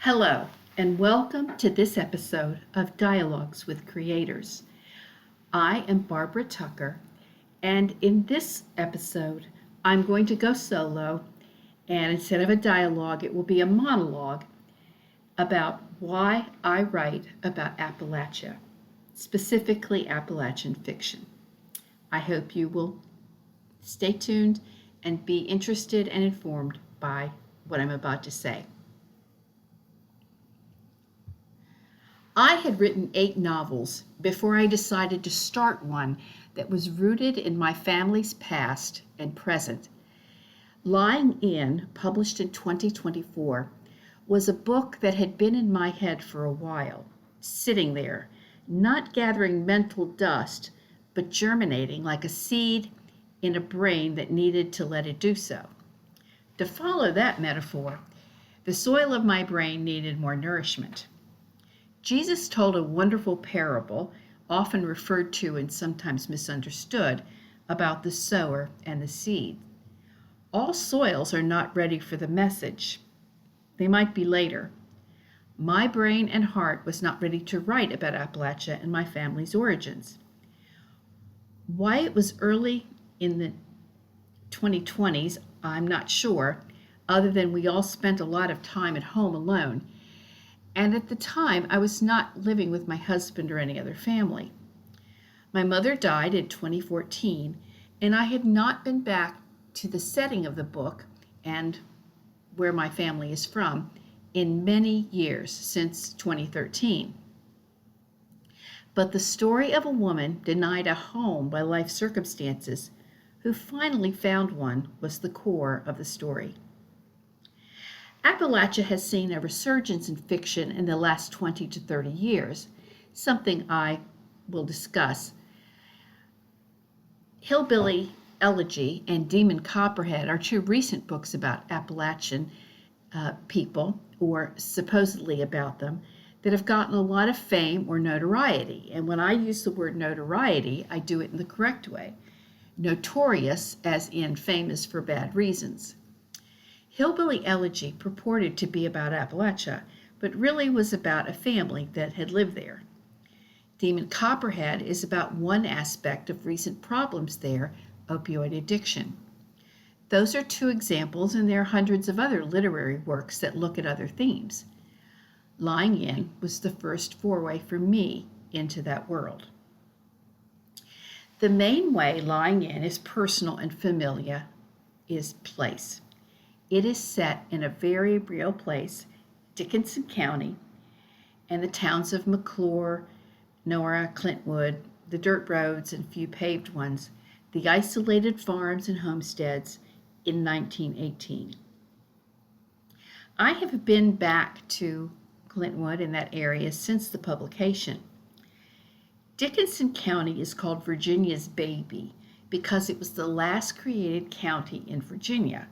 Hello, and welcome to this episode of Dialogues with Creators. I am Barbara Tucker, and in this episode, I'm going to go solo, and instead of a dialogue, it will be a monologue about why I write about Appalachia, specifically Appalachian fiction. I hope you will stay tuned and be interested and informed by what I'm about to say. I had written 8 novels before I decided to start one that was rooted in my family's past and present. Lying In, published in 2024, was a book that had been in my head for a while, sitting there, not gathering mental dust, but germinating like a seed in a brain that needed to let it do so. To follow that metaphor, the soil of my brain needed more nourishment. Jesus told a wonderful parable, often referred to and sometimes misunderstood, about the sower and the seed. All soils are not ready for the message. They might be later. My brain and heart was not ready to write about Appalachia and my family's origins. Why it was early in the 2020s, I'm not sure, other than we all spent a lot of time at home alone. And at the time, I was not living with my husband or any other family. My mother died in 2014, and I had not been back to the setting of the book and where my family is from in many years, since 2013. But the story of a woman denied a home by life circumstances who finally found one was the core of the story. Appalachia has seen a resurgence in fiction in the last 20 to 30 years, something I will discuss. Hillbilly Elegy and Demon Copperhead are 2 recent books about Appalachian people, or supposedly about them, that have gotten a lot of fame or notoriety. And when I use the word notoriety, I do it in the correct way. Notorious, as in famous for bad reasons. Hillbilly Elegy purported to be about Appalachia, but really was about a family that had lived there. Demon Copperhead is about one aspect of recent problems there, opioid addiction. Those are 2 examples, and there are hundreds of other literary works that look at other themes. Lying In was the first foray for me into that world. The main way Lying In is personal and familiar is place. It is set in a very real place, Dickinson County, and the towns of McClure, Nora, Clintwood, the dirt roads and few paved ones, the isolated farms and homesteads in 1918. I have been back to Clintwood in that area since the publication. Dickinson County is called Virginia's baby because it was the last created county in Virginia,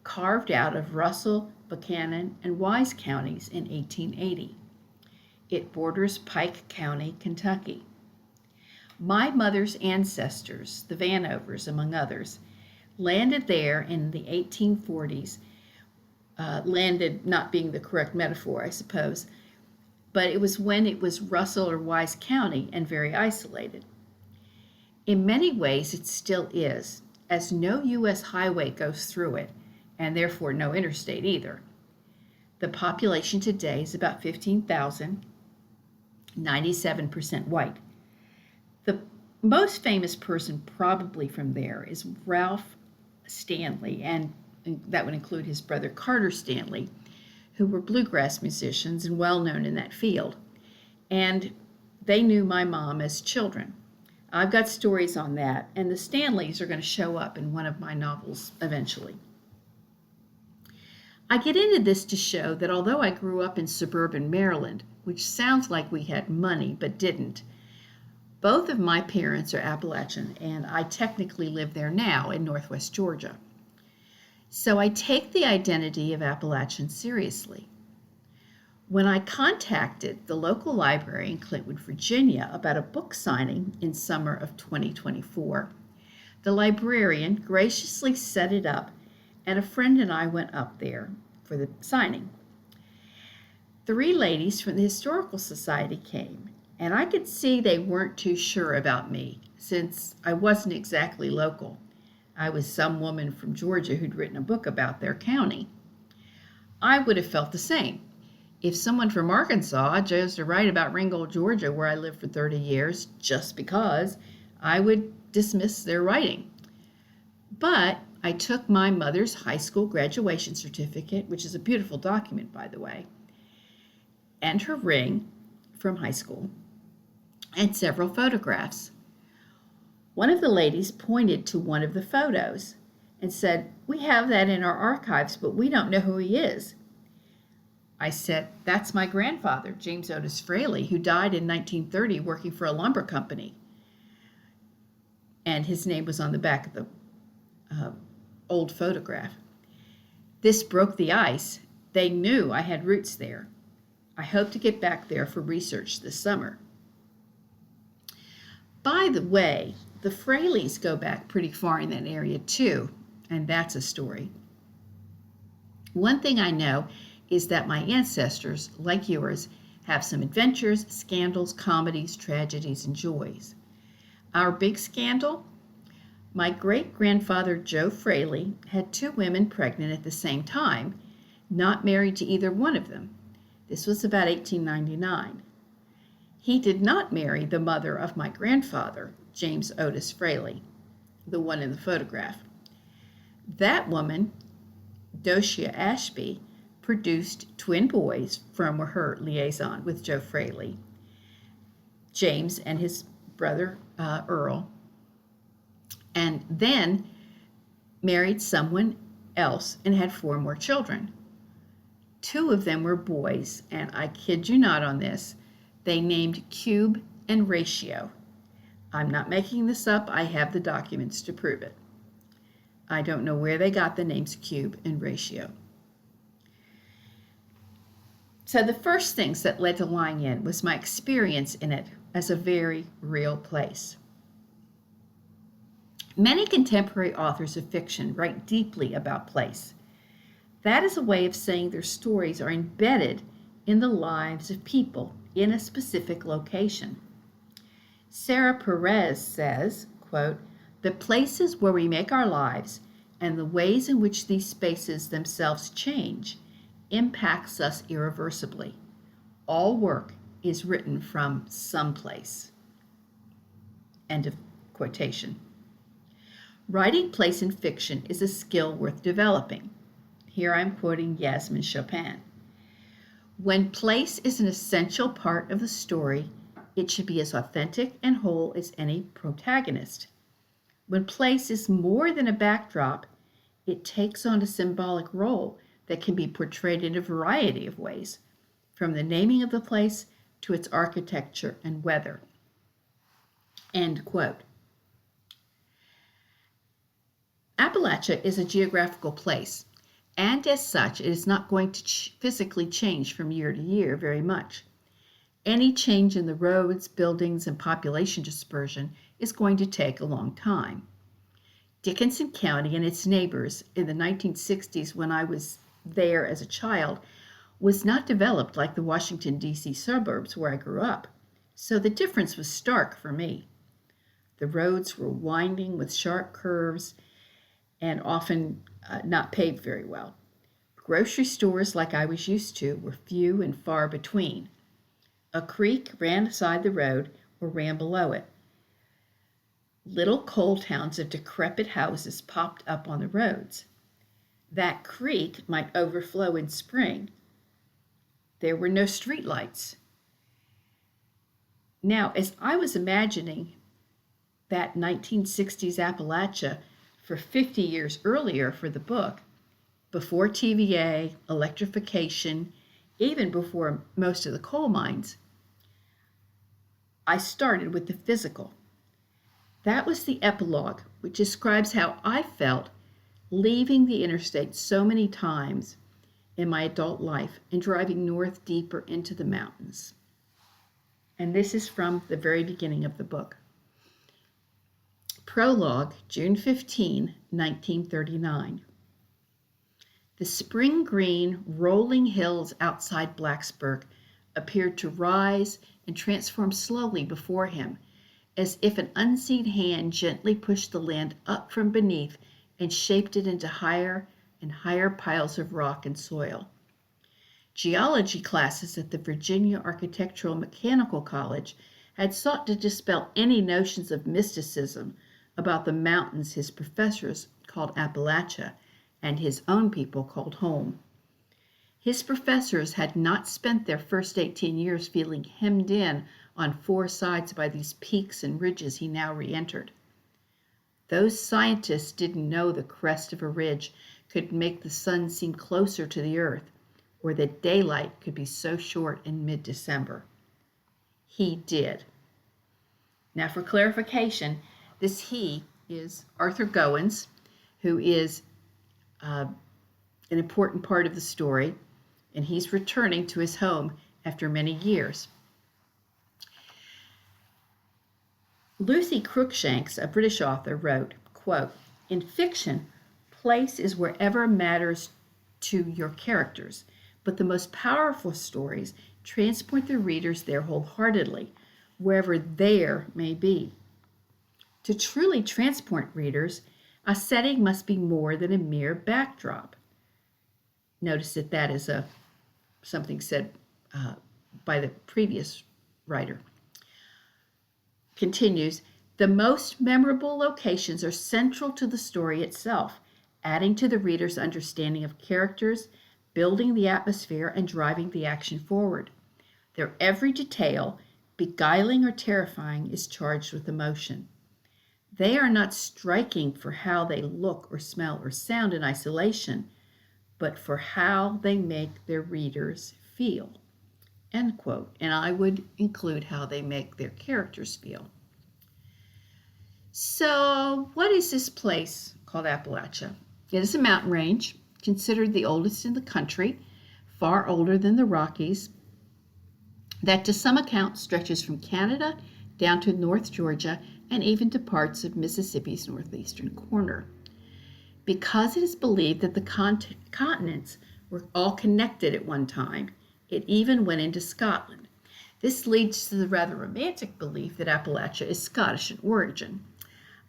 carved out of Russell, Buchanan, and Wise counties in 1880. It borders Pike County, Kentucky. My mother's ancestors, the Vanovers among others, landed there in the 1840s, landed not being the correct metaphor, I suppose, but it was when it was Russell or Wise County and very isolated. In many ways, it still is, as no U.S. highway goes through it, and therefore no interstate either. The population today is about 15,000, 97% white. The most famous person probably from there is Ralph Stanley, and that would include his brother Carter Stanley, who were bluegrass musicians and well known in that field. And they knew my mom as children. I've got stories on that, and the Stanleys are going to show up in one of my novels eventually. I get into this to show that although I grew up in suburban Maryland, which sounds like we had money but didn't, both of my parents are Appalachian, and I technically live there now in northwest Georgia. So I take the identity of Appalachian seriously. When I contacted the local library in Clintwood, Virginia about a book signing in summer of 2024, the librarian graciously set it up, and a friend and I went up there for the signing. 3 ladies from the Historical Society came, and I could see they weren't too sure about me since I wasn't exactly local. I was some woman from Georgia who'd written a book about their county. I would have felt the same. If someone from Arkansas chose to write about Ringgold, Georgia, where I lived for 30 years, just because, I would dismiss their writing. But I took my mother's high school graduation certificate, which is a beautiful document, by the way, and her ring from high school, and several photographs. One of the ladies pointed to one of the photos and said, "We have that in our archives, but we don't know who he is." I said, "That's my grandfather, James Otis Fraley, who died in 1930 working for a lumber company." And his name was on the back of the old photograph. This broke the ice. They knew I had roots there. I hope to get back there for research this summer. By the way, the Fraleys go back pretty far in that area too, and that's a story. One thing I know is that my ancestors, like yours, have some adventures, scandals, comedies, tragedies, and joys. Our big scandal? My great-grandfather Joe Fraley had 2 women pregnant at the same time, not married to either one of them. This was about 1899. He did not marry the mother of my grandfather, James Otis Fraley, the one in the photograph. That woman, Docia Ashby, produced twin boys from her liaison with Joe Fraley, James and his brother Earl, and then married someone else and had 4 more children. 2 of them were boys, and I kid you not on this, they named Cube and Ratio. I'm not making this up, I have the documents to prove it. I don't know where they got the names Cube and Ratio. So the first things that led to Lying In was my experience in it as a very real place. Many contemporary authors of fiction write deeply about place. That is a way of saying their stories are embedded in the lives of people in a specific location. Sarah Perez says, quote, "The places where we make our lives and the ways in which these spaces themselves change impacts us irreversibly. All work is written from someplace." End of quotation. Writing place in fiction is a skill worth developing. Here I'm quoting Yasmin Chopin. When place is an essential part of the story, it should be as authentic and whole as any protagonist. When place is more than a backdrop, it takes on a symbolic role that can be portrayed in a variety of ways, from the naming of the place to its architecture and weather. End quote. Appalachia is a geographical place, and as such, it is not going to physically change from year to year very much. Any change in the roads, buildings, and population dispersion is going to take a long time. Dickinson County and its neighbors in the 1960s, when I was there as a child, was not developed like the Washington, D.C. suburbs where I grew up, so the difference was stark for me. The roads were winding with sharp curves and often not paved very well. Grocery stores like I was used to were few and far between. A creek ran beside the road or ran below it. Little coal towns of decrepit houses popped up on the roads. That creek might overflow in spring. There were no streetlights. Now, as I was imagining that 1960s Appalachia for 50 years earlier for the book, before TVA, electrification, even before most of the coal mines, I started with the physical. That was the epilogue, which describes how I felt leaving the interstate so many times in my adult life and driving north deeper into the mountains. And this is from the very beginning of the book. Prologue, June 15, 1939. The spring green, rolling hills outside Blacksburg appeared to rise and transform slowly before him, as if an unseen hand gently pushed the land up from beneath and shaped it into higher and higher piles of rock and soil. Geology classes at the Virginia Architectural Mechanical College had sought to dispel any notions of mysticism about the mountains his professors called Appalachia and his own people called home. His professors had not spent their first 18 years feeling hemmed in on four sides by these peaks and ridges he now re-entered. Those scientists didn't know the crest of a ridge could make the sun seem closer to the earth, or that daylight could be so short in mid-December. He did. Now, for clarification, this he is Arthur Goins, who is an important part of the story, and he's returning to his home after many years. Lucy Cruikshanks, a British author, wrote, quote, "In fiction, place is wherever matters to your characters, but the most powerful stories transport the readers there wholeheartedly, wherever there may be. To truly transport readers, a setting must be more than a mere backdrop." Notice that is something said by the previous writer. Continues, "The most memorable locations are central to the story itself, adding to the reader's understanding of characters, building the atmosphere, and driving the action forward. Their every detail, beguiling or terrifying, is charged with emotion. They are not striking for how they look or smell or sound in isolation, but for how they make their readers feel." End quote. And I would include how they make their characters feel. So, what is this place called Appalachia? It is a mountain range, considered the oldest in the country, far older than the Rockies, that to some account stretches from Canada down to North Georgia and even to parts of Mississippi's northeastern corner. Because it is believed that the continents were all connected at one time, it even went into Scotland. This leads to the rather romantic belief that Appalachia is Scottish in origin.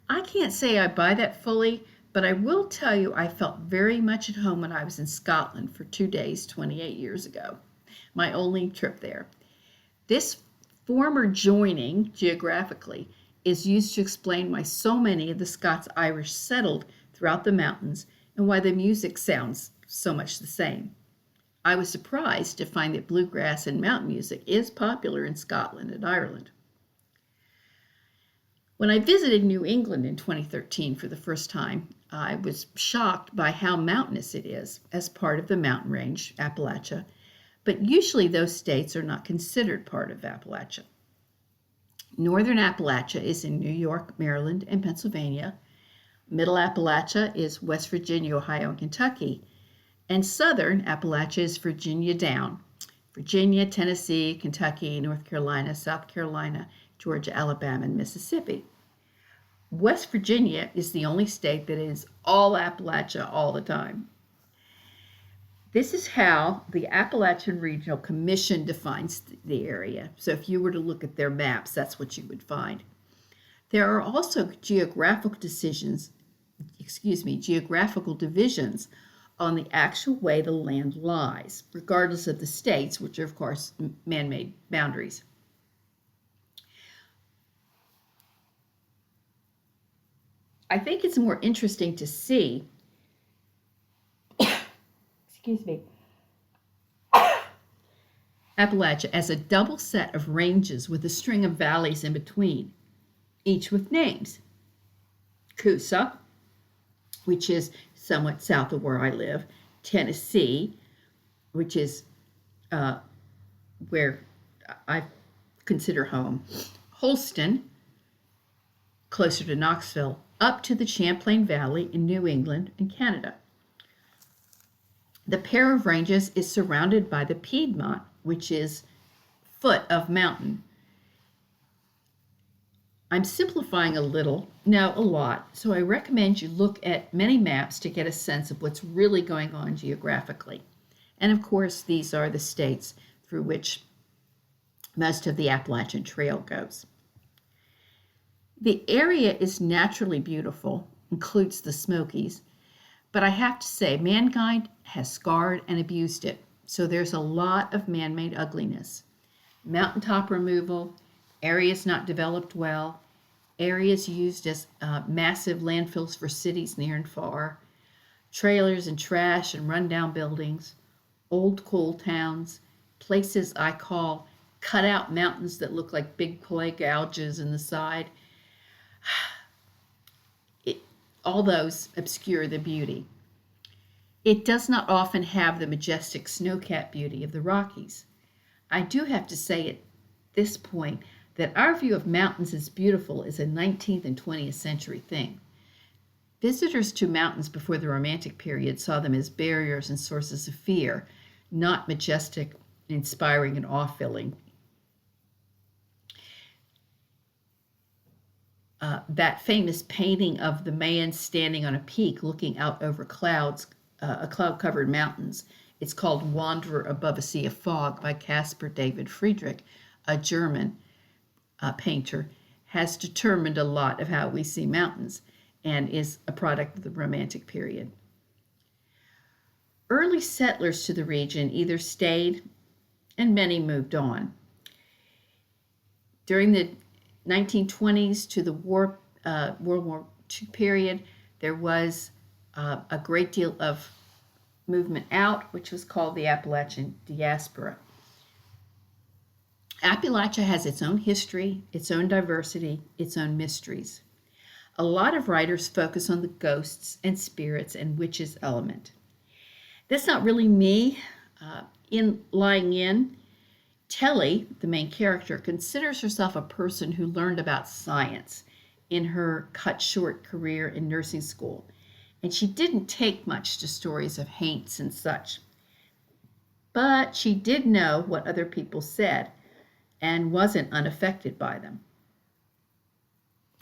I can't say I buy that fully, but I will tell you I felt very much at home when I was in Scotland for 2 days 28 years ago, my only trip there. This former joining, geographically, is used to explain why so many of the Scots-Irish settled throughout the mountains and why the music sounds so much the same. I was surprised to find that bluegrass and mountain music is popular in Scotland and Ireland. When I visited New England in 2013 for the first time, I was shocked by how mountainous it is as part of the mountain range, Appalachia, but usually those states are not considered part of Appalachia. Northern Appalachia is in New York, Maryland, and Pennsylvania. Middle Appalachia is West Virginia, Ohio, and Kentucky. And Southern Appalachia is Virginia down. Virginia, Tennessee, Kentucky, North Carolina, South Carolina, Georgia, Alabama, and Mississippi. West Virginia is the only state that is all Appalachia all the time. This is how the Appalachian Regional Commission defines the area. So if you were to look at their maps, that's what you would find. There are also geographical divisions on the actual way the land lies, regardless of the states, which are, of course, man-made boundaries. I think it's more interesting to see, Appalachia as a double set of ranges with a string of valleys in between, each with names. Coosa, which is somewhat south of where I live, Tennessee, which is where I consider home, Holston, closer to Knoxville, up to the Champlain Valley in New England and Canada. The pair of ranges is surrounded by the Piedmont, which is foot of mountain. I'm simplifying a little, no, a lot, so I recommend you look at many maps to get a sense of what's really going on geographically. And of course, these are the states through which most of the Appalachian Trail goes. The area is naturally beautiful, includes the Smokies, but I have to say, mankind has scarred and abused it, so there's a lot of man-made ugliness. Mountaintop removal, areas not developed well, areas used as massive landfills for cities near and far, trailers and trash and rundown buildings, old coal towns, places I call cut-out mountains that look like big clay gouges in the side. All those obscure the beauty. It does not often have the majestic snow-capped beauty of the Rockies. I do have to say at this point that our view of mountains as beautiful is a 19th and 20th century thing. Visitors to mountains before the Romantic period saw them as barriers and sources of fear, not majestic, inspiring, and awe-filling. That famous painting of the man standing on a peak looking out over clouds, cloud-covered mountains. It's called Wanderer Above a Sea of Fog by Caspar David Friedrich, a German painter, has determined a lot of how we see mountains and is a product of the Romantic period. Early settlers to the region either stayed and many moved on. During the 1920s to the World War II period, there was a great deal of movement out, which was called the Appalachian diaspora. Appalachia has its own history, its own diversity, its own mysteries. A lot of writers focus on the ghosts and spirits and witches element. That's not really me. Lying in, Telly, the main character, considers herself a person who learned about science in her cut short career in nursing school, and she didn't take much to stories of haints and such. But she did know what other people said and wasn't unaffected by them.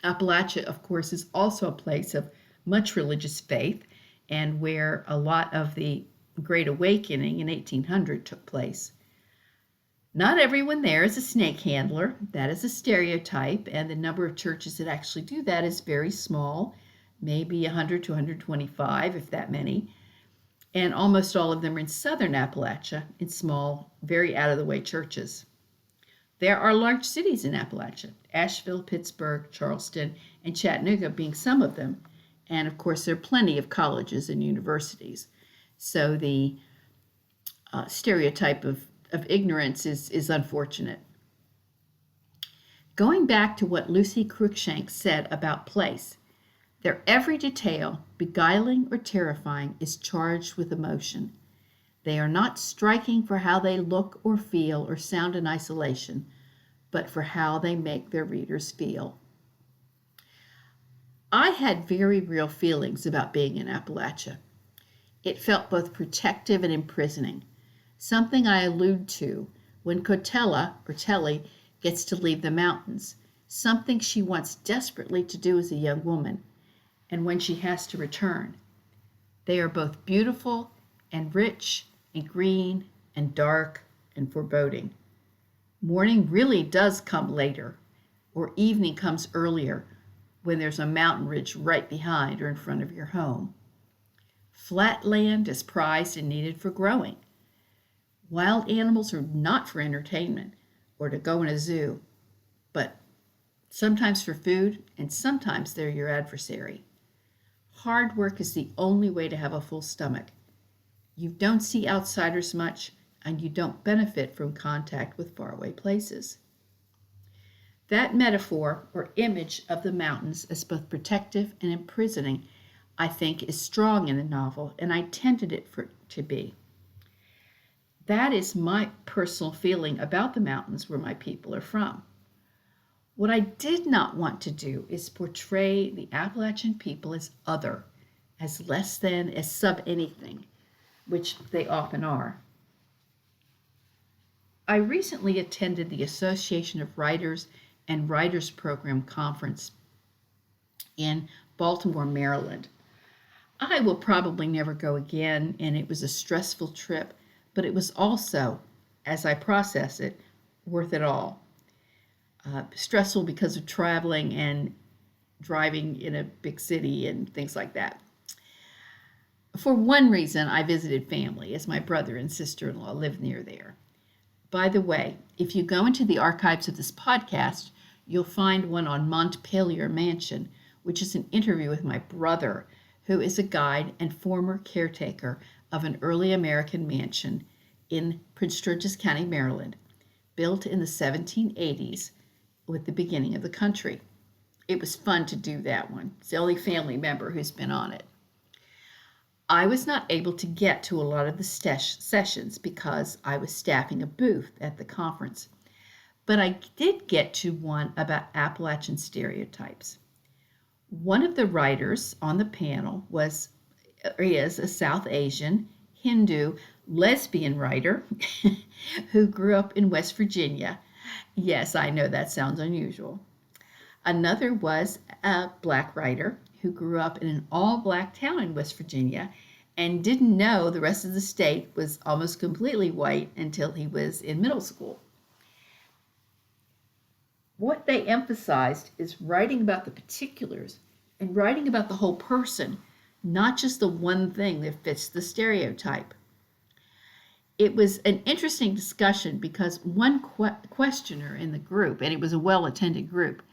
Appalachia, of course, is also a place of much religious faith and where a lot of the Great Awakening in 1800 took place. Not everyone there is a snake handler. That is a stereotype, and the number of churches that actually do that is very small, maybe 100 to 125, if that many. And almost all of them are in southern Appalachia, in small, very out-of-the-way churches. There are large cities in Appalachia, Asheville, Pittsburgh, Charleston, and Chattanooga being some of them. And of course, there are plenty of colleges and universities. So the stereotype of ignorance is unfortunate. Going back to what Lucy Cruikshank said about place, their every detail, beguiling or terrifying, is charged with emotion. They are not striking for how they look or feel or sound in isolation, but for how they make their readers feel. I had very real feelings about being in Appalachia. It felt both protective and imprisoning, something I allude to when Cotella, or Telly, gets to leave the mountains, something she wants desperately to do as a young woman, and when she has to return. They are both beautiful and rich and green and dark and foreboding. Morning really does come later, or evening comes earlier when there's a mountain ridge right behind or in front of your home. Flat land is prized and needed for growing. Wild animals are not for entertainment or to go in a zoo, but sometimes for food and sometimes they're your adversary. Hard work is the only way to have a full stomach. You don't see outsiders much, and you don't benefit from contact with faraway places. That metaphor or image of the mountains as both protective and imprisoning, I think, is strong in the novel, and I intended it to be. That is my personal feeling about the mountains where my people are from. What I did not want to do is portray the Appalachian people as other, as less than, as sub anything, which they often are. I recently attended the Association of Writers and Writers Program Conference in Baltimore, Maryland. I will probably never go again, and it was a stressful trip, but it was also, as I process it, worth it all. Stressful because of traveling and driving in a big city and things like that. For one reason, I visited family, as my brother and sister-in-law live near there. By the way, if you go into the archives of this podcast, you'll find one on Montpelier Mansion, which is an interview with my brother, who is a guide and former caretaker of an early American mansion in Prince George's County, Maryland, built in the 1780s with the beginning of the country. It was fun to do that one. It's the only family member who's been on it. I was not able to get to a lot of the sessions because I was staffing a booth at the conference, but I did get to one about Appalachian stereotypes. One of the writers on the panel is a South Asian, Hindu, lesbian writer who grew up in West Virginia. Yes, I know that sounds unusual. Another was a Black writer who grew up in an all-Black town in West Virginia and didn't know the rest of the state was almost completely white until he was in middle school. What they emphasized is writing about the particulars and writing about the whole person, not just the one thing that fits the stereotype. It was an interesting discussion because one questioner in the group, and it was a well-attended group,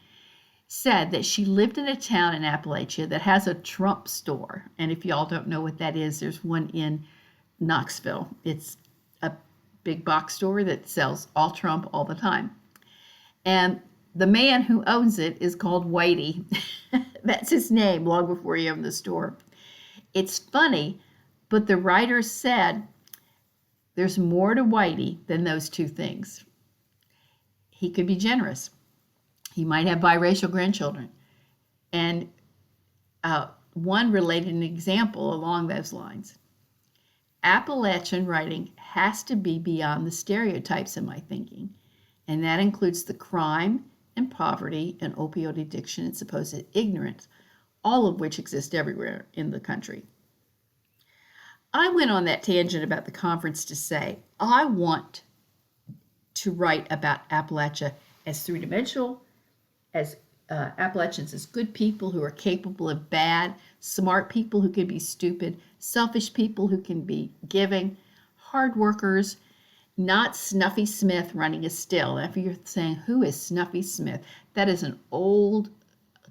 said that she lived in a town in Appalachia that has a Trump store. And if y'all don't know what that is, there's one in Knoxville. It's a big box store that sells all Trump all the time. And the man who owns it is called Whitey. That's his name long before he owned the store. It's funny, but the writer said there's more to Whitey than those two things. He could be generous. He might have biracial grandchildren. And one related an example along those lines. Appalachian writing has to be beyond the stereotypes in my thinking, and that includes the crime and poverty and opioid addiction and supposed ignorance, all of which exist everywhere in the country. I went on that tangent about the conference to say, I want to write about Appalachia as three-dimensional, as Appalachians as good people who are capable of bad, smart people who can be stupid, selfish people who can be giving, hard workers, not Snuffy Smith running a still. If you're saying, who is Snuffy Smith? That is an old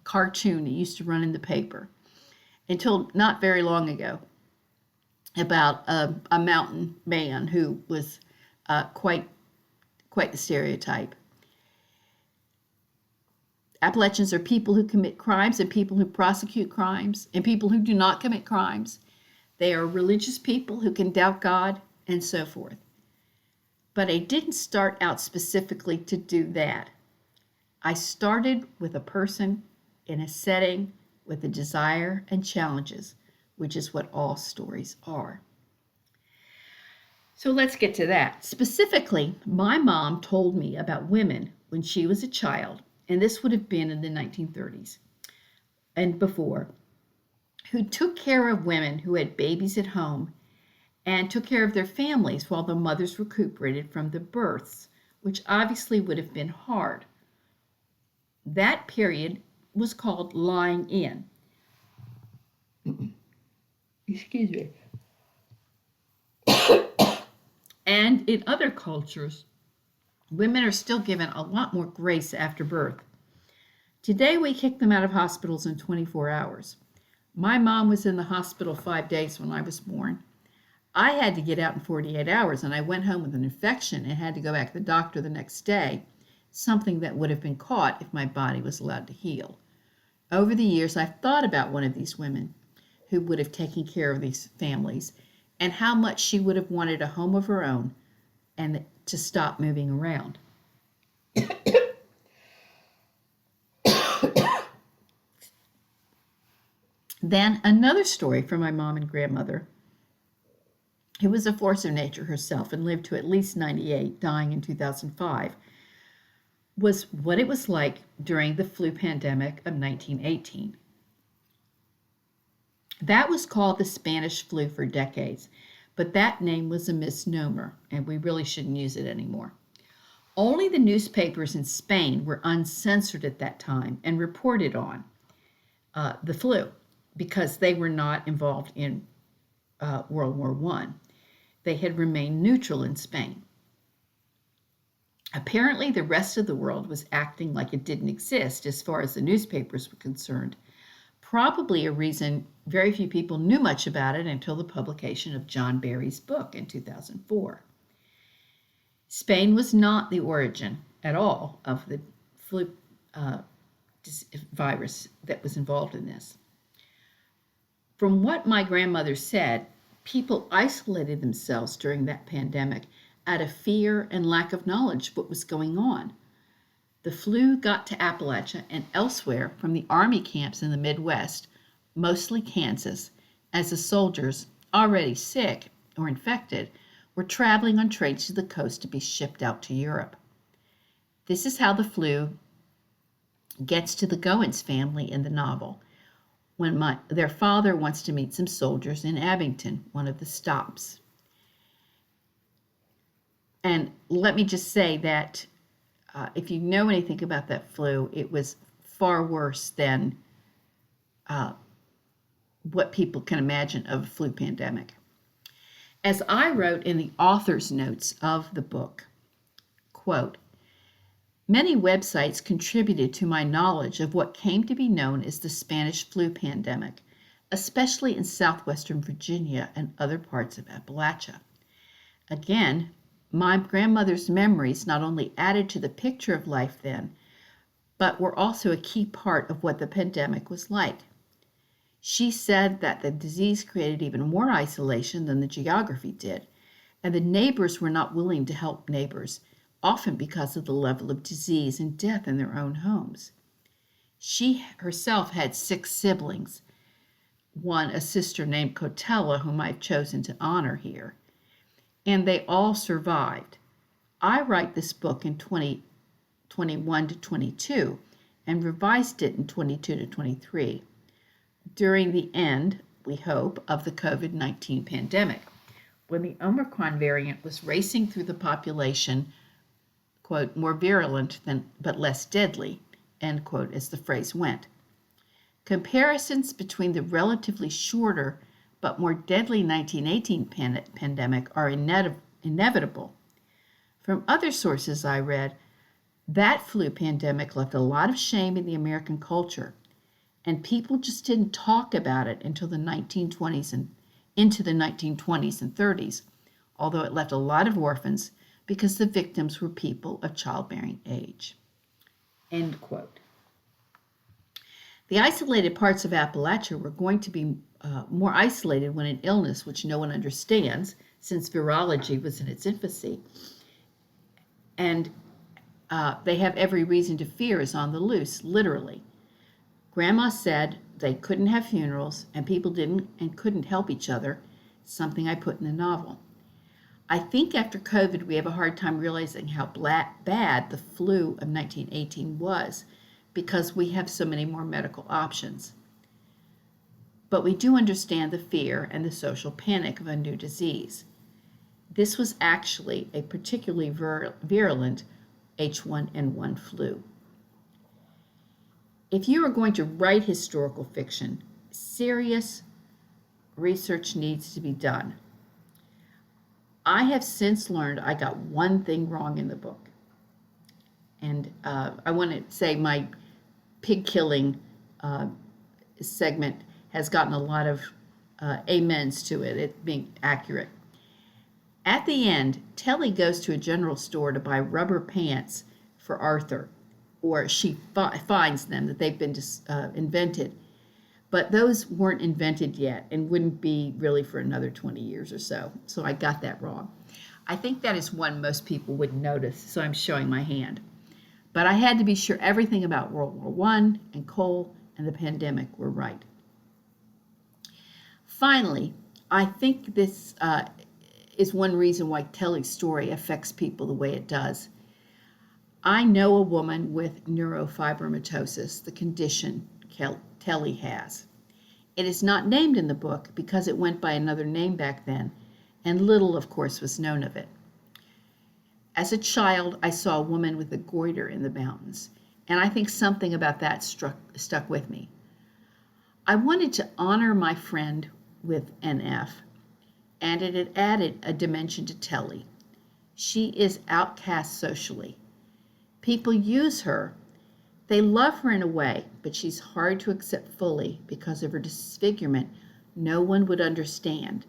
cartoon that used to run in the paper until not very long ago about a mountain man who was quite the stereotype. Appalachians are people who commit crimes and people who prosecute crimes and people who do not commit crimes. They are religious people who can doubt God and so forth. But I didn't start out specifically to do that. I started with a person in a setting with a desire and challenges, which is what all stories are. So let's get to that. Specifically, my mom told me about women when she was a child, and this would have been in the 1930s and before, who took care of women who had babies at home and took care of their families while the mothers recuperated from the births, which obviously would have been hard. That period was called lying in. Excuse me. And in other cultures, women are still given a lot more grace after birth. Today, we kick them out of hospitals in 24 hours. My mom was in the hospital 5 days when I was born. I had to get out in 48 hours, and I went home with an infection and had to go back to the doctor the next day, something that would have been caught if my body was allowed to heal. Over the years, I've thought about one of these women who would have taken care of these families and how much she would have wanted a home of her own and to stop moving around. Then another story from my mom and grandmother, who was a force of nature herself and lived to at least 98, dying in 2005. was what it was like during the flu pandemic of 1918. That was called the Spanish flu for decades, but that name was a misnomer, and we really shouldn't use it anymore. Only the newspapers in Spain were uncensored at that time and reported on the flu because they were not involved in World War One. They had remained neutral in Spain. Apparently, the rest of the world was acting like it didn't exist as far as the newspapers were concerned. Probably a reason very few people knew much about it until the publication of John Barry's book in 2004. Spain was not the origin at all of the flu virus that was involved in this. From what my grandmother said, people isolated themselves during that pandemic out of fear and lack of knowledge of what was going on. The flu got to Appalachia and elsewhere from the army camps in the Midwest, mostly Kansas, as the soldiers, already sick or infected, were traveling on trains to the coast to be shipped out to Europe. This is how the flu gets to the Goins family in the novel, when their father wants to meet some soldiers in Abington, one of the stops. And let me just say that if you know anything about that flu, it was far worse than what people can imagine of a flu pandemic. As I wrote in the author's notes of the book, quote, many websites contributed to my knowledge of what came to be known as the Spanish flu pandemic, especially in southwestern Virginia and other parts of Appalachia. Again, my grandmother's memories not only added to the picture of life then, but were also a key part of what the pandemic was like. She said that the disease created even more isolation than the geography did, and the neighbors were not willing to help neighbors, often because of the level of disease and death in their own homes. She herself had 6 siblings, one a sister named Cotella, whom I've chosen to honor here, and they all survived. I write this book in 2021 to 22 and revised it in 22 to 23 during the end, we hope, of the COVID-19 pandemic, when the Omicron variant was racing through the population, quote, more virulent than but less deadly, end quote, as the phrase went. Comparisons between the relatively shorter but more deadly 1918 pandemic are inevitable. From other sources I read, that flu pandemic left a lot of shame in the American culture, and people just didn't talk about it until the 1920s and into the 1920s and 30s, although it left a lot of orphans because the victims were people of childbearing age. End quote. The isolated parts of Appalachia were going to be more isolated when an illness which no one understands, since virology was in its infancy, and they have every reason to fear is on the loose, literally. Grandma said they couldn't have funerals and people didn't and couldn't help each other, something I put in the novel. I think after COVID, we have a hard time realizing how bad the flu of 1918 was because we have so many more medical options. But we do understand the fear and the social panic of a new disease. This was actually a particularly virulent H1N1 flu. If you are going to write historical fiction, serious research needs to be done. I have since learned I got one thing wrong in the book. And I want to say my pig killing segment has gotten a lot of amens to it being accurate. At the end, Telly goes to a general store to buy rubber pants for Arthur, or she finds them that they've been invented. But those weren't invented yet and wouldn't be really for another 20 years or so. So I got that wrong. I think that is one most people would notice, so I'm showing my hand. But I had to be sure everything about World War I and coal and the pandemic were right. Finally, I think this is one reason why Telly's story affects people the way it does. I know a woman with neurofibromatosis, the condition Telly has. It is not named in the book because it went by another name back then, and little, of course, was known of it. As a child, I saw a woman with a goiter in the mountains, and I think something about that stuck with me. I wanted to honor my friend with NF, and it had added a dimension to Telly. She is outcast socially. People use her. They love her in a way, but she's hard to accept fully because of her disfigurement no one would understand,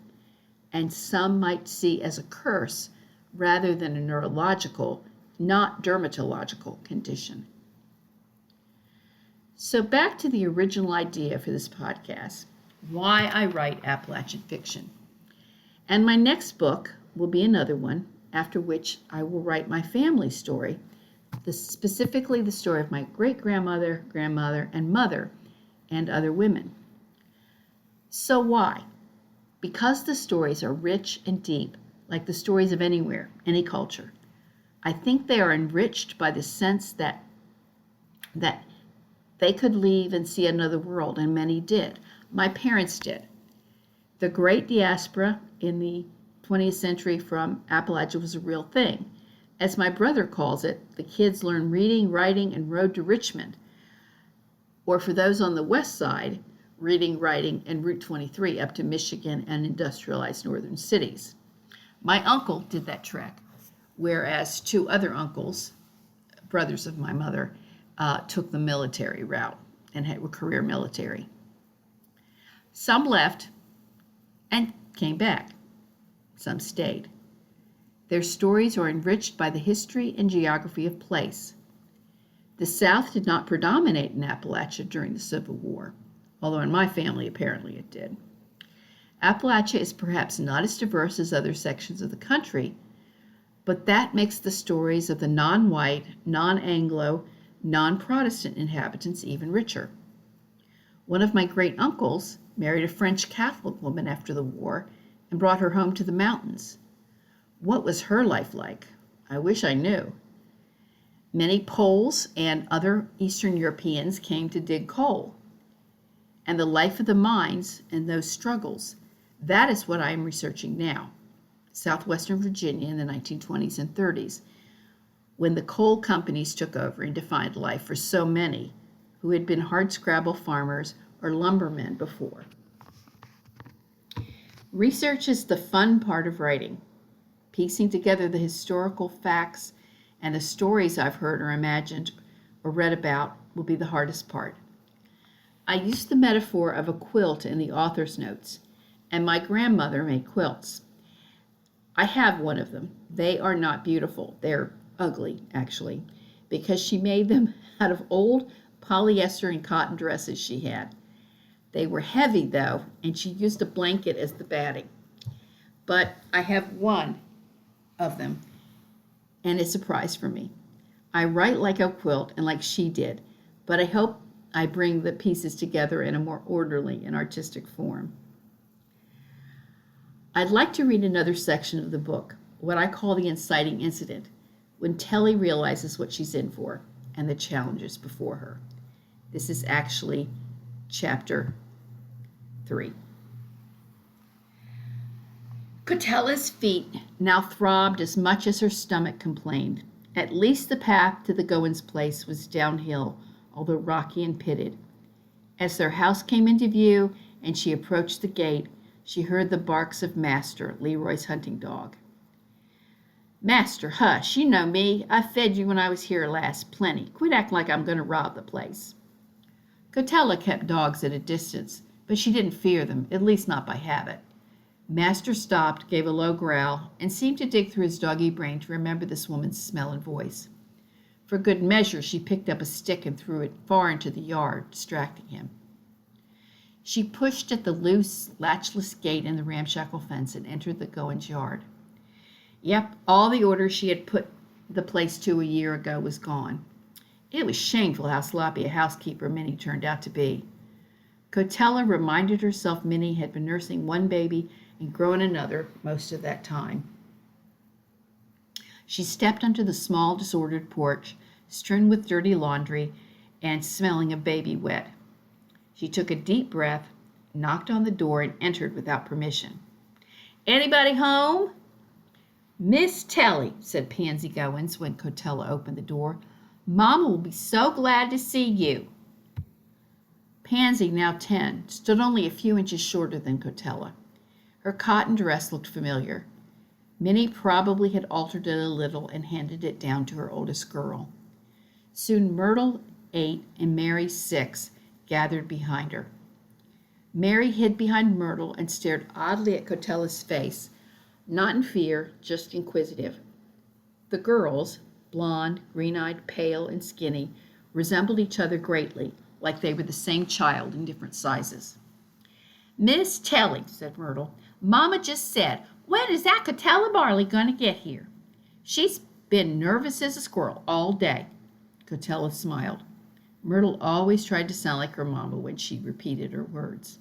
and some might see as a curse rather than a neurological, not dermatological condition. So back to the original idea for this podcast, why I write Appalachian fiction. And my next book will be another one, after which I will write my family story, specifically the story of my great-grandmother, grandmother, and mother, and other women. So why? Because the stories are rich and deep, like the stories of anywhere, any culture. I think they are enriched by the sense that they could leave and see another world, and many did. My parents did. The great diaspora in the 20th century from Appalachia was a real thing. As my brother calls it, the kids learned reading, writing, and rode to Richmond. Or for those on the west side, reading, writing, and Route 23 up to Michigan and industrialized northern cities. My uncle did that trek, whereas two other uncles, brothers of my mother, took the military route and were career military. Some left and came back. Some stayed. Their stories are enriched by the history and geography of place. The South did not predominate in Appalachia during the Civil War, although in my family apparently it did. Appalachia is perhaps not as diverse as other sections of the country, but that makes the stories of the non-white, non-Anglo, non-Protestant inhabitants even richer. One of my great-uncles married a French Catholic woman after the war and brought her home to the mountains. What was her life like? I wish I knew. Many Poles and other Eastern Europeans came to dig coal. And the life of the mines and those struggles, that is what I am researching now. Southwestern Virginia in the 1920s and 30s, when the coal companies took over and defined life for so many who had been hardscrabble farmers or lumbermen before. Research is the fun part of writing. Piecing together the historical facts and the stories I've heard or imagined or read about will be the hardest part. I used the metaphor of a quilt in the author's notes, and my grandmother made quilts. I have one of them. They are not beautiful. They're ugly, actually, because she made them out of old polyester and cotton dresses she had. They were heavy, though, and she used a blanket as the batting. But I have one of them, and it's a prize for me. I write like a quilt and like she did, but I hope I bring the pieces together in a more orderly and artistic form. I'd like to read another section of the book, what I call the inciting incident, when Telly realizes what she's in for and the challenges before her. This is actually chapter 3. Cotella's feet now throbbed as much as her stomach complained. At least the path to the Goins' place was downhill, although rocky and pitted. As their house came into view and she approached the gate, she heard the barks of Master, Leroy's hunting dog. Master, hush, you know me. I fed you when I was here last, plenty. Quit acting like I'm going to rob the place. Cotella kept dogs at a distance, but she didn't fear them, at least not by habit. Master stopped, gave a low growl, and seemed to dig through his doggy brain to remember this woman's smell and voice. For good measure, she picked up a stick and threw it far into the yard, distracting him. She pushed at the loose, latchless gate in the ramshackle fence and entered the Goins' yard. Yep, all the order she had put the place to a year ago was gone. It was shameful how sloppy a housekeeper Minnie turned out to be. Cotella reminded herself Minnie had been nursing one baby and growing another most of that time. She stepped onto the small, disordered porch, strewn with dirty laundry and smelling of baby wet. She took a deep breath, knocked on the door, and entered without permission. "Anybody home?" "Miss Telly," said Pansy Goins when Cotella opened the door. "Mama will be so glad to see you." Pansy, now 10, stood only a few inches shorter than Cotella. Her cotton dress looked familiar. Minnie probably had altered it a little and handed it down to her oldest girl. Soon Myrtle, 8, and Mary, 6, gathered behind her. Mary hid behind Myrtle and stared oddly at Cotella's face, not in fear, just inquisitive. The girls, blonde, green-eyed, pale, and skinny, resembled each other greatly, like they were the same child in different sizes. "Miss Telly," said Myrtle, "Mama just said, when is that Cotella Barley going to get here? She's been nervous as a squirrel all day." Cotella smiled. Myrtle always tried to sound like her mama when she repeated her words.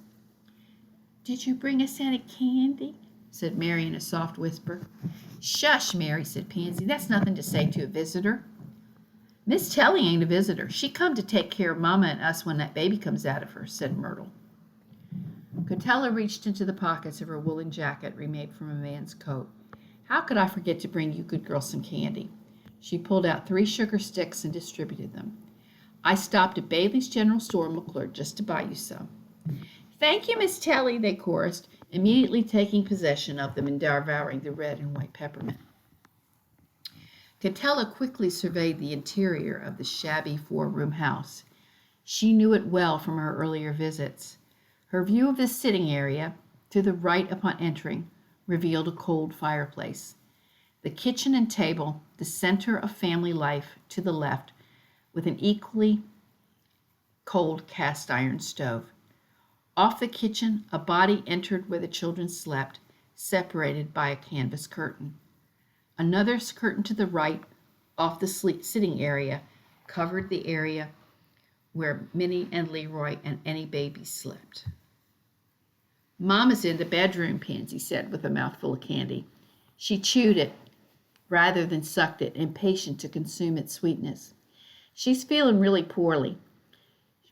"Did you bring us any candy?" said Mary in a soft whisper. "Shush, Mary," said Pansy. "That's nothing to say to a visitor." "Miss Telly ain't a visitor. She come to take care of Mama and us when that baby comes out of her," said Myrtle. Cotella reached into the pockets of her woolen jacket remade from a man's coat. "How could I forget to bring you good girls some candy?" She pulled out 3 sugar sticks and distributed them. "I stopped at Bailey's General Store in McClure just to buy you some." "Thank you, Miss Telly," they chorused, immediately taking possession of them and devouring the red and white peppermint. Cotella quickly surveyed the interior of the shabby 4-room house. She knew it well from her earlier visits. Her view of the sitting area, to the right upon entering, revealed a cold fireplace. The kitchen and table, the center of family life, to the left, with an equally cold cast iron stove. Off the kitchen, a body entered where the children slept, separated by a canvas curtain. Another curtain to the right, off the sitting area, covered the area where Minnie and Leroy and any babies slept. "Mama's in the bedroom," Pansy said with a mouthful of candy. She chewed it rather than sucked it, impatient to consume its sweetness. "She's feeling really poorly,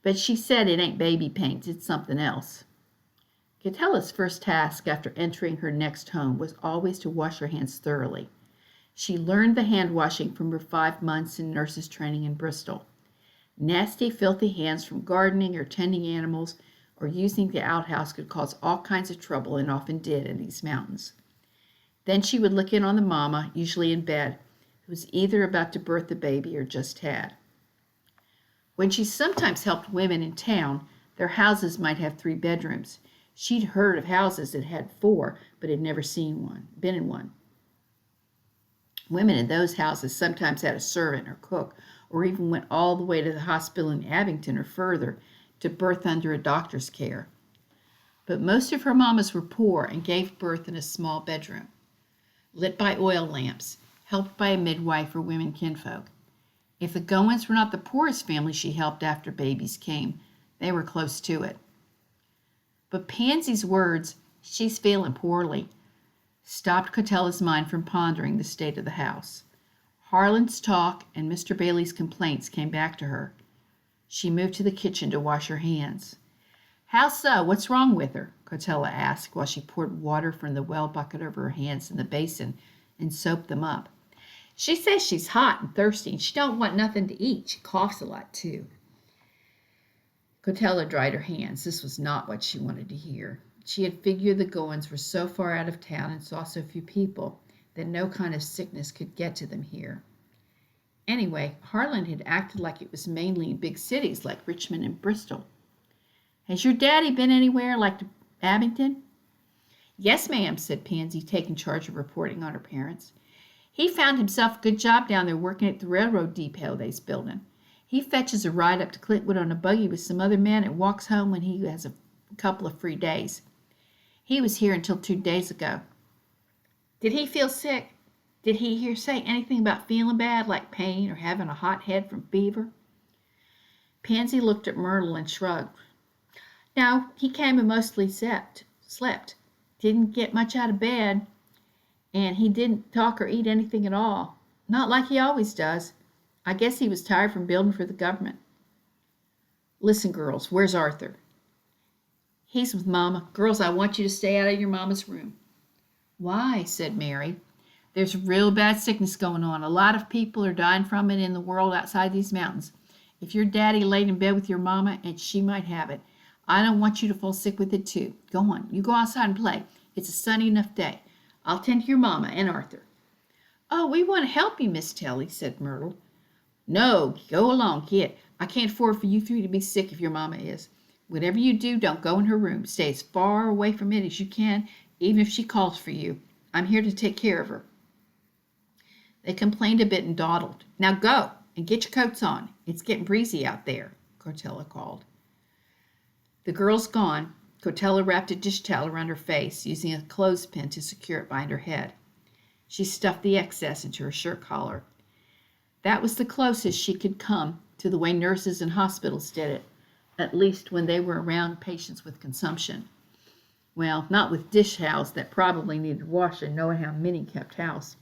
but she said it ain't baby pains, it's something else." Cotella's first task after entering her next home was always to wash her hands thoroughly. She learned the hand washing from her 5 months in nurse's training in Bristol. Nasty, filthy hands from gardening or tending animals or using the outhouse could cause all kinds of trouble and often did in these mountains. Then she would look in on the mama, usually in bed, who was either about to birth the baby or just had. When she sometimes helped women in town, their houses might have 3 bedrooms. She'd heard of houses that had 4, but had never been in one. Women in those houses sometimes had a servant or cook, or even went all the way to the hospital in Abington or further to birth under a doctor's care. But most of her mamas were poor and gave birth in a small bedroom, lit by oil lamps, helped by a midwife or women kinfolk. If the Goins were not the poorest family she helped after babies came, they were close to it. But Pansy's words, "she's feeling poorly," stopped Cotella's mind from pondering the state of the house. Harlan's talk and Mr. Bailey's complaints came back to her. She moved to the kitchen to wash her hands. "How so? What's wrong with her?" Cotella asked while she poured water from the well bucket over her hands in the basin and soaped them up. "She says she's hot and thirsty and she don't want nothing to eat. She coughs a lot too." Cotella dried her hands. This was not what she wanted to hear. She had figured the Goins were so far out of town and saw so few people that no kind of sickness could get to them here. Anyway, Harlan had acted like it was mainly in big cities like Richmond and Bristol. "Has your daddy been anywhere like to Abington?" "Yes, ma'am," said Pansy, taking charge of reporting on her parents. "He found himself a good job down there working at the railroad depot they's building. He fetches a ride up to Clintwood on a buggy with some other men and walks home when he has a couple of free days. He was here until 2 days ago." "Did he feel sick? Did he say anything about feeling bad, like pain or having a hot head from fever?" Pansy looked at Myrtle and shrugged. "No, he came and mostly slept. Didn't get much out of bed, and he didn't talk or eat anything at all. Not like he always does. I guess he was tired from building for the government. Listen, girls, where's Arthur? He's with Mama. Girls, I want you to stay out of your mama's room. Why? Said Mary. There's real bad sickness going on. A lot of people are dying from it in the world outside these mountains. If your daddy laid in bed with your mama, and she might have it, I don't want you to fall sick with it too. Go on, you go outside and play. It's a sunny enough day. I'll tend to your mama and Arthur. Oh, we want to help you, Miss Telly, said Myrtle. No, go along, kid. I can't afford for you three to be sick if your mama is. Whatever you do, don't go in her room. Stay as far away from it as you can, even if she calls for you. I'm here to take care of her. They complained a bit and dawdled. Now go and get your coats on. It's getting breezy out there, Cortella called. The girls gone, Cortella wrapped a dish towel around her face, using a clothespin to secure it behind her head. She stuffed the excess into her shirt collar. That was the closest she could come to the way nurses in hospitals did it, at least when they were around patients with consumption. Well, not with dish towels that probably needed washing, knowing how Minnie kept house.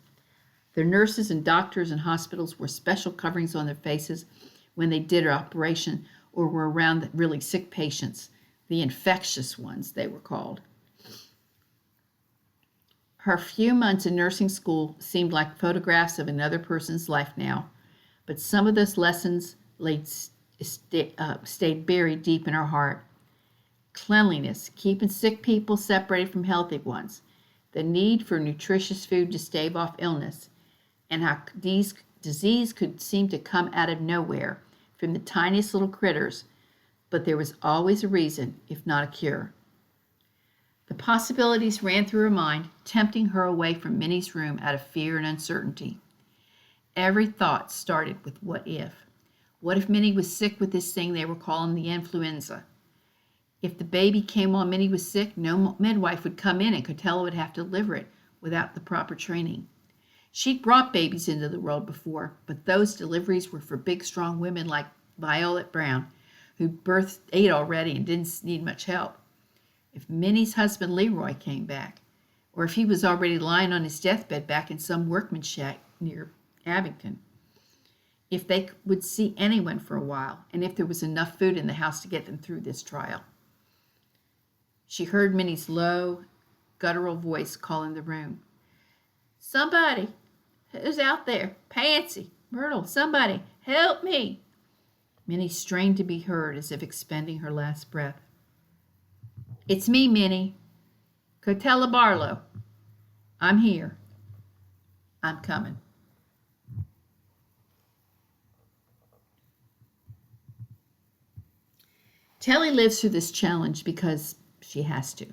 The nurses and doctors in hospitals wore special coverings on their faces when they did an operation or were around the really sick patients, the infectious ones they were called. Her few months in nursing school seemed like photographs of another person's life now, but some of those lessons stayed buried deep in her heart. Cleanliness, keeping sick people separated from healthy ones, the need for nutritious food to stave off illness, and how disease could seem to come out of nowhere from the tiniest little critters, but there was always a reason, if not a cure. The possibilities ran through her mind, tempting her away from Minnie's room out of fear and uncertainty. Every thought started with what if. What if Minnie was sick with this thing they were calling the influenza? If the baby came while Minnie was sick, no midwife would come in and Cortella would have to deliver it without the proper training. She'd brought babies into the world before, but those deliveries were for big, strong women like Violet Brown, who birthed 8 already and didn't need much help. If Minnie's husband Leroy came back, or if he was already lying on his deathbed back in some workman's shack near Abington, if they would see anyone for a while, and if there was enough food in the house to get them through this trial. She heard Minnie's low, guttural voice call in the room. Somebody! Who's out there? Pansy! Myrtle! Somebody! Help me! Minnie strained to be heard as if expending her last breath. It's me, Minnie. Cortella Barlow. I'm here. I'm coming. Telly lives through this challenge because she has to.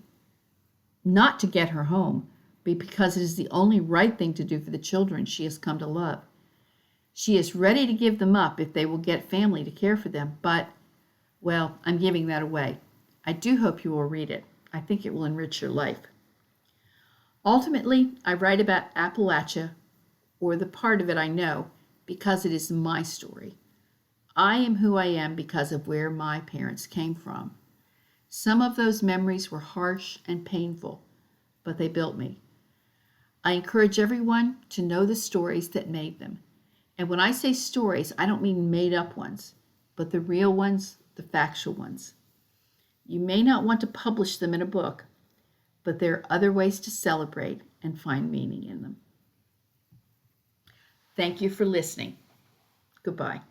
Not to get her home, but because it is the only right thing to do for the children she has come to love. She is ready to give them up if they will get family to care for them, but, well, I'm giving that away. I do hope you will read it. I think it will enrich your life. Ultimately, I write about Appalachia, or the part of it I know, because it is my story. I am who I am because of where my parents came from. Some of those memories were harsh and painful, but they built me. I encourage everyone to know the stories that made them. And when I say stories, I don't mean made-up ones, but the real ones, the factual ones. You may not want to publish them in a book, but there are other ways to celebrate and find meaning in them. Thank you for listening. Goodbye.